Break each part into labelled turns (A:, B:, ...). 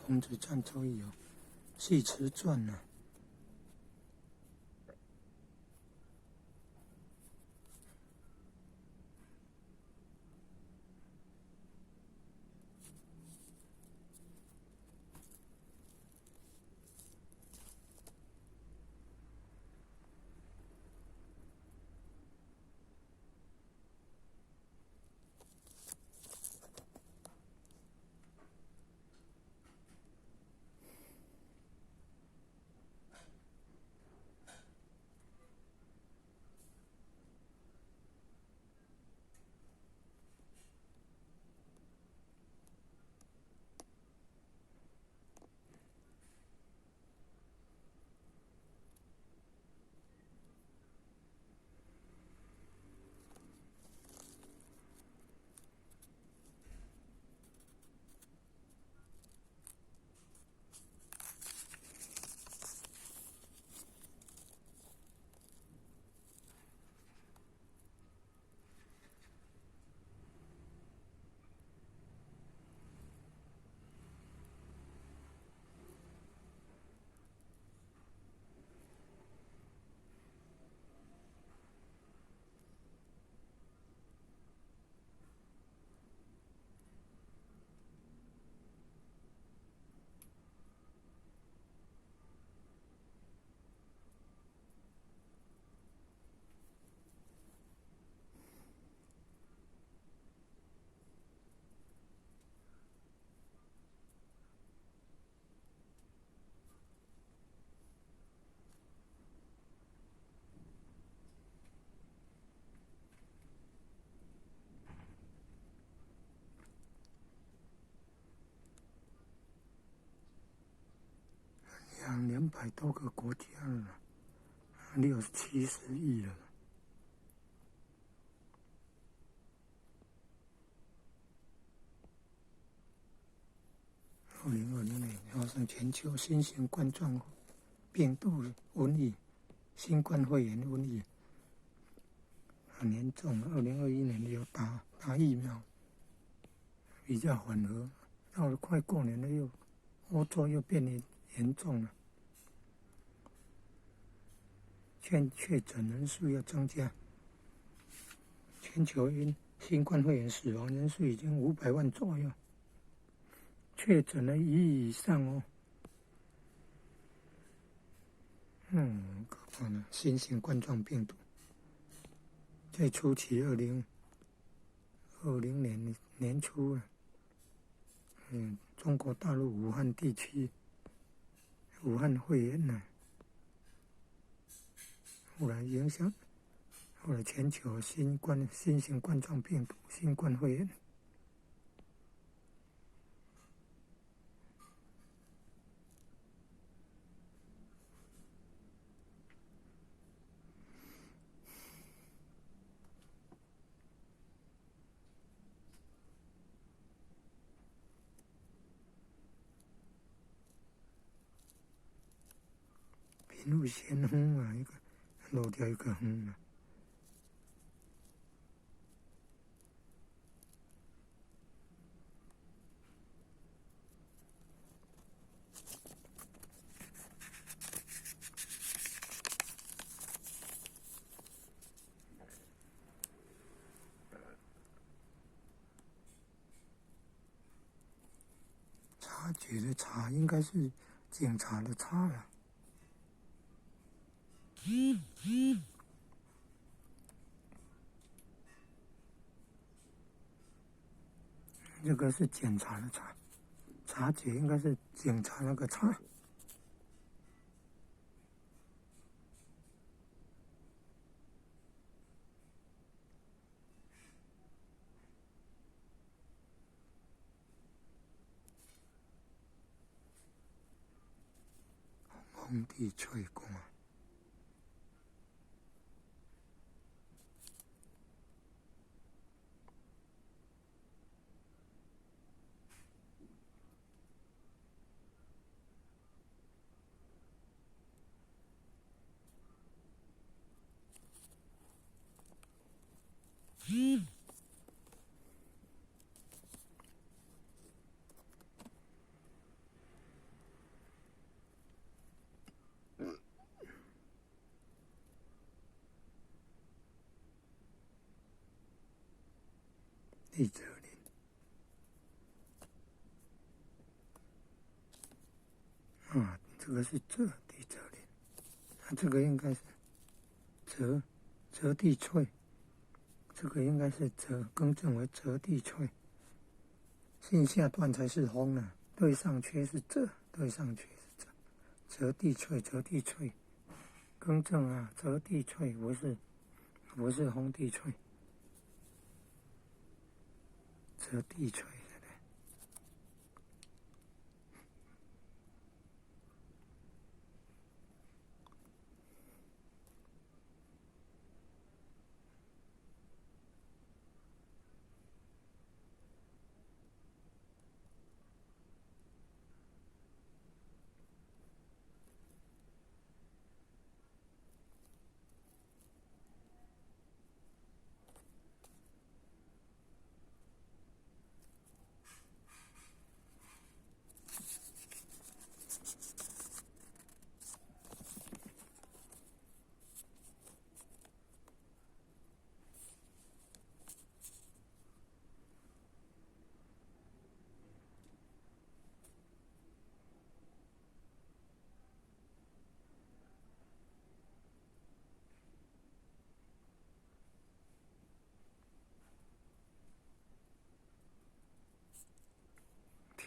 A: 孔子传周易有系辞传呢。200多个国家了，670亿了。2020年发生全球新型冠状病毒瘟疫，新冠肺炎瘟疫很严重。2021年有打疫苗，比较缓和。到了快过年了，欧洲又变得严重了。确诊人数要增加，全球因新冠肺炎死亡人数已经500万左右，确诊了1亿以上哦。可怕了！新型冠状病毒最初期2020年年初啊，中国大陆武汉地区武汉肺炎呢，后来影响，后来全球新型冠状病毒新冠肺炎。平路先锋啊，一个漏掉一个横啊。察觉的察应该是警察的察呀。这个是检查的查，察觉应该是警察那个察。红地吹光。地泽林。啊，这个是泽地泽林，这个应该是泽地翠，这个应该是更正为泽地翠。线下段才是红啊，对上缺是泽，对上缺是泽地翠，泽地翠，更正啊，泽地翠不是红地翠，泽地翠。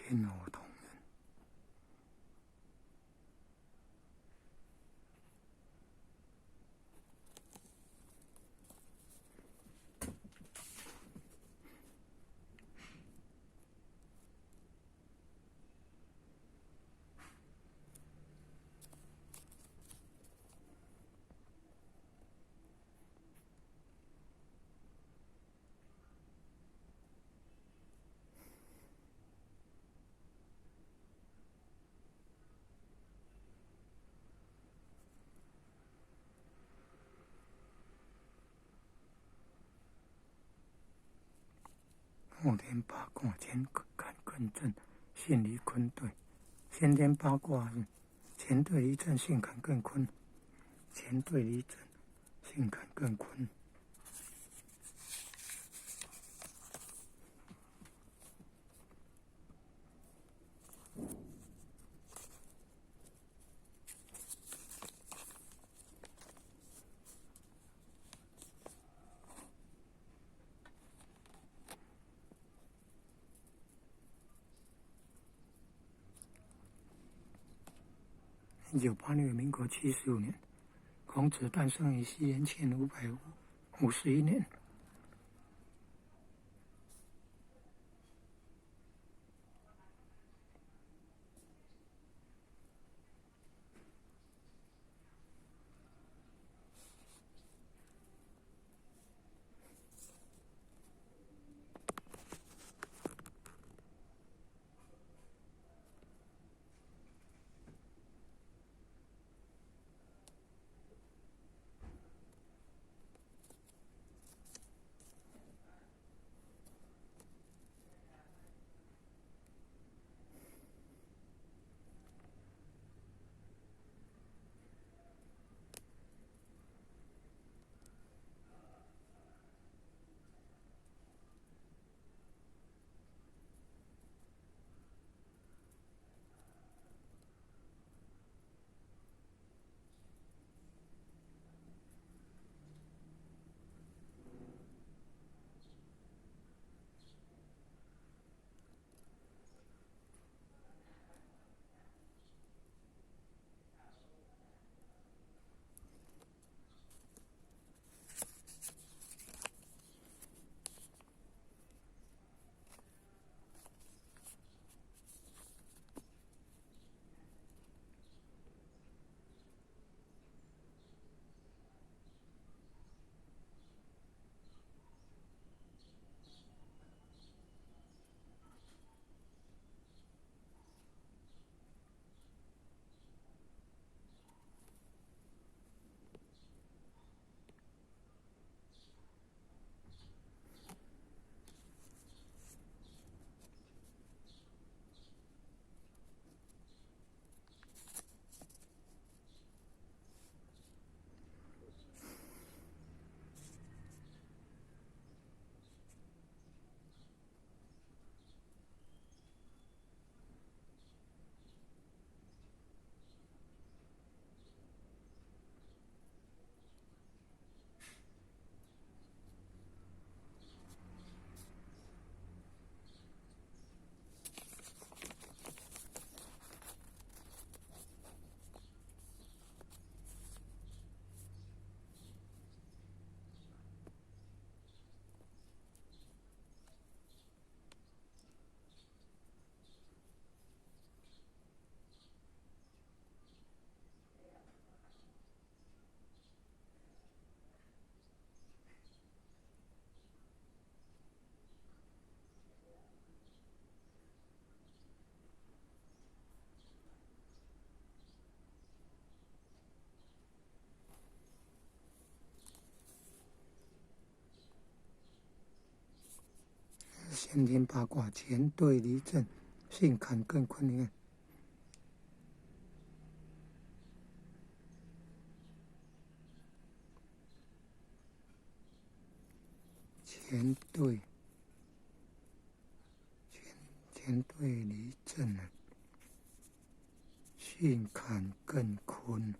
A: 天偶同人，后天八卦乾坎艮震，巽离坤兑。先天八卦是乾兑离震，巽坎艮坤。乾兑离震，巽坎艮坤。1986年，民国75年，孔子诞生于西元前551年。先天八卦，乾对离震，巽坎艮坤，你看，乾对离震，巽坎艮坤，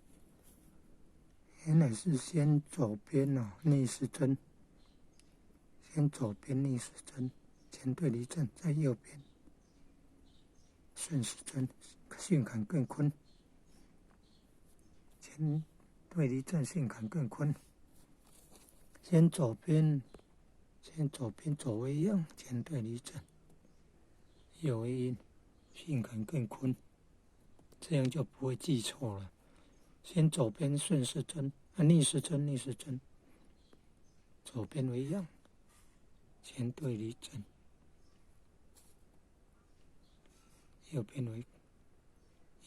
A: 原来是先左边哦，逆时针，先左边逆时针，乾对离震在右边，顺时针，巽坎艮坤，乾对离震，巽坎艮坤，先左边左为阳，乾对离震，右为阴，巽坎艮坤，这样就不会记错了。先左边顺时针，逆时针，左边为阳，乾对离震，右边为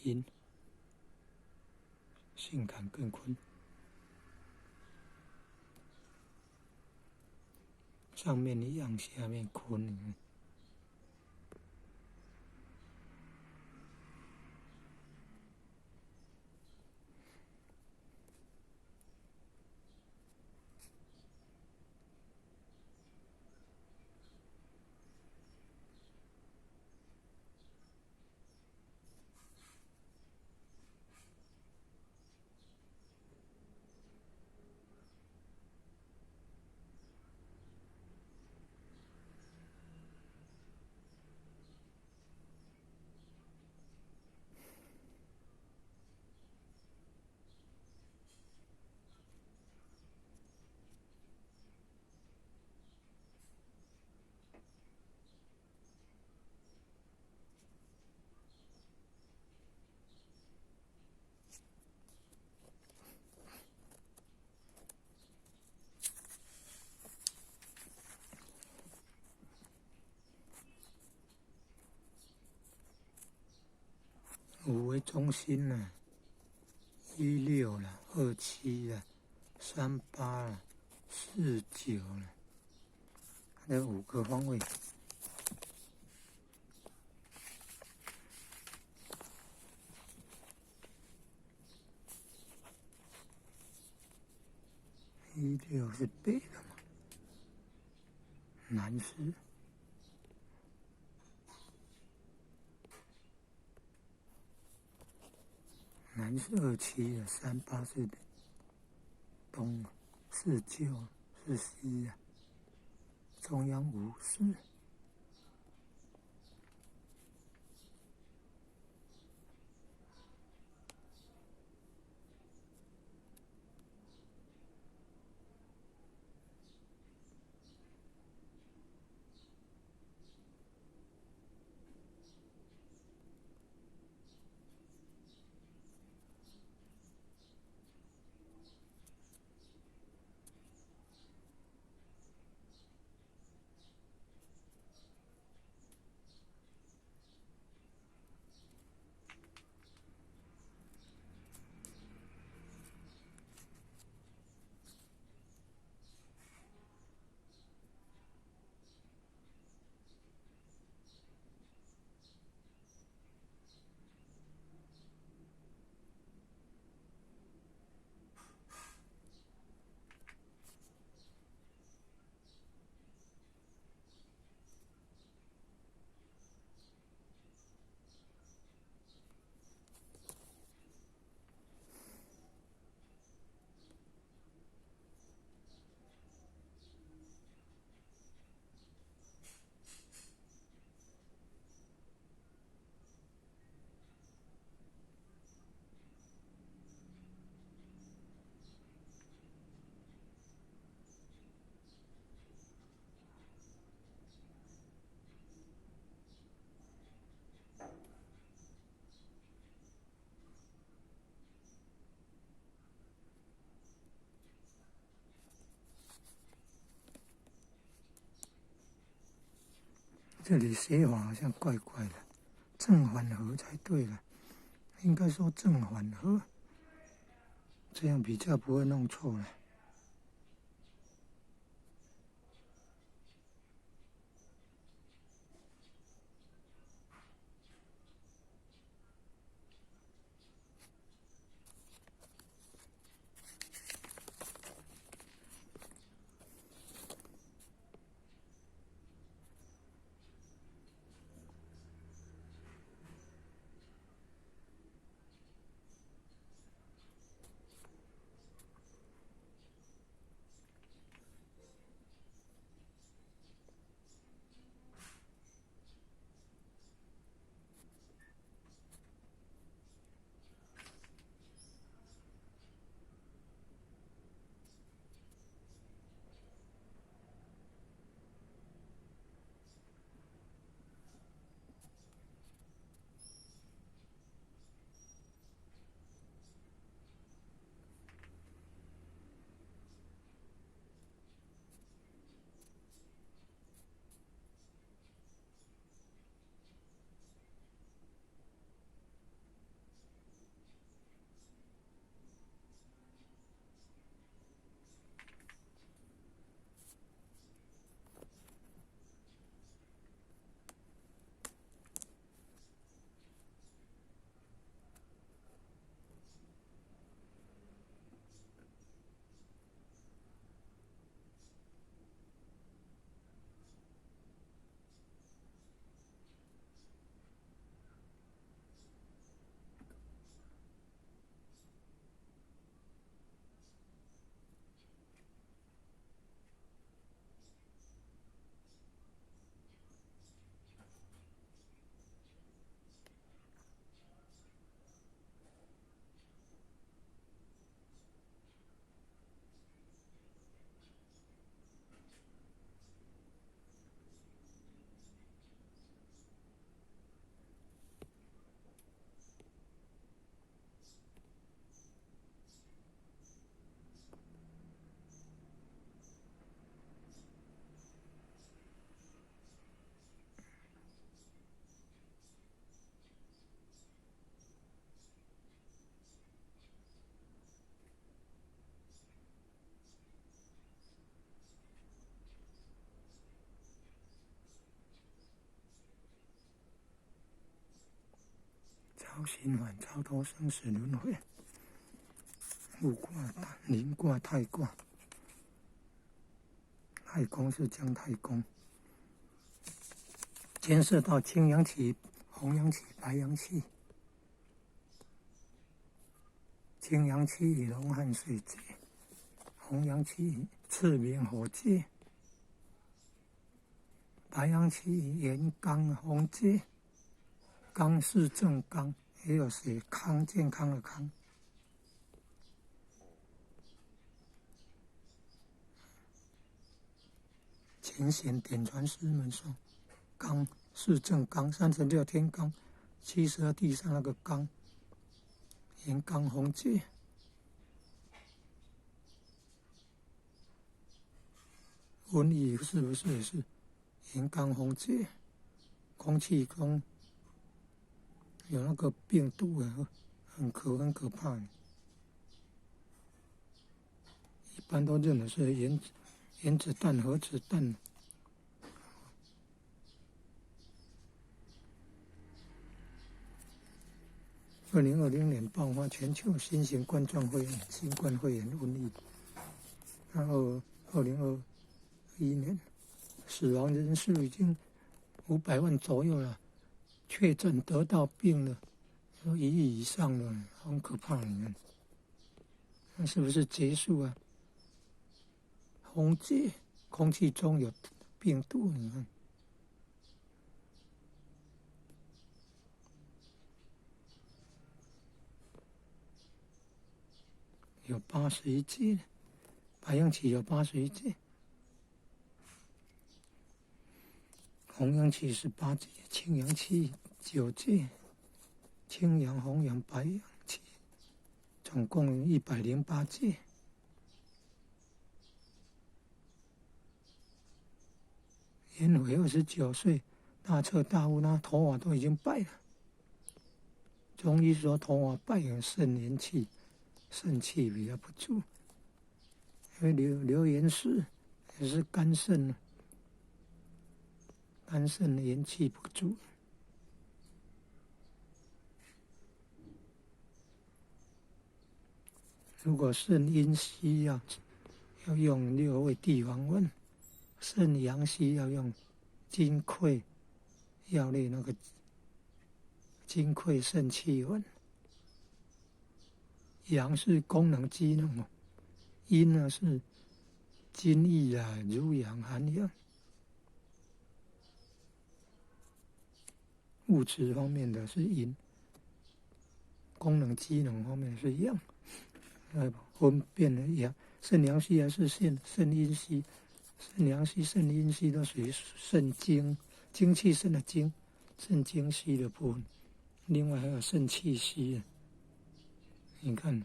A: 阴，巽坎艮坤。上面一样，下面坤。5为中心了，16了，27了，38了，49了，还有5个方位。16是北的嘛，南是27的，38是东，49是西啊，中央5是。这里写法好像怪怪的，正反合才对了，应该说正反合，这样比较不会弄错了。超循环，超脱生死轮回。复卦、临卦、太卦。太公是姜太公，牵涉到青阳气、红阳气、白阳气。青阳气龙汉水节，红阳气赤明火节，白阳气炎刚红节。刚是正刚，也有写康健康的康。前贤点传师门说，刚是正刚，36天罡，72地上那个刚，炎刚红节。瘟疫是不是也是炎刚红节？空气中有那个病毒啊，很可怕。一般都认为是原子弹、核子弹。2020年爆发全球新型冠状肺炎新冠肺炎瘟疫，然后2021年死亡人数已经500万左右了，确诊得到病了有1亿以上了，很可怕。你看，那是不是结束啊？红节，空气中有病毒，你看。有81节，白阳气有81节，红阳气18节，青阳气9节，青阳、红阳、白阳气，总共108节。颜回29岁，大彻大悟，那头发都已经白了。中医说头发白有肾元气，肾气比较不足。因为刘元氏也是肝肾，肝肾的元气不足。如果肾阴虚要用6味地黄丸，肾阳虚要用金匮要类那个金匮肾气丸。阳是功能机能，阴呢是津液啊、濡养、涵养。物质方面的是阴，功能机能方面是阳。分辨了阳，肾阳虚还是肾阴虚？肾阳虚、肾阴虚都属于肾精，精气肾的精，肾精虚的部分。另外还有肾气虚，你看，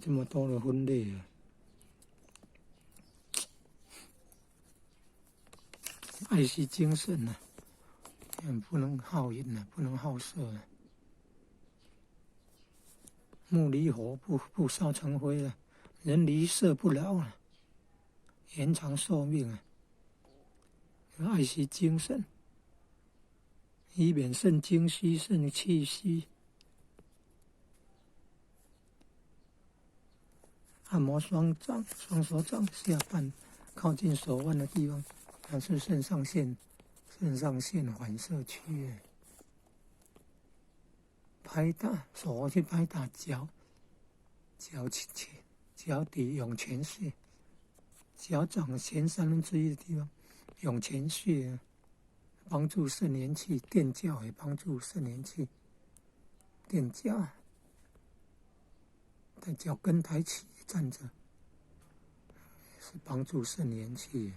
A: 这么多的分类啊。爱惜精神啊，不能好淫啊，不能好色啊。木离火不烧成灰了，人离色不老了，延长寿命啊。爱惜精神，以免肾精虚、肾气虚。按摩双手掌下半靠近手腕的地方，那是肾上腺反射区。拍打手去拍打脚底涌泉穴，脚掌前1/3的地方涌泉穴，帮助肾元气。垫脚也帮助肾元气。垫脚，在脚跟抬起站着，是帮助肾元气。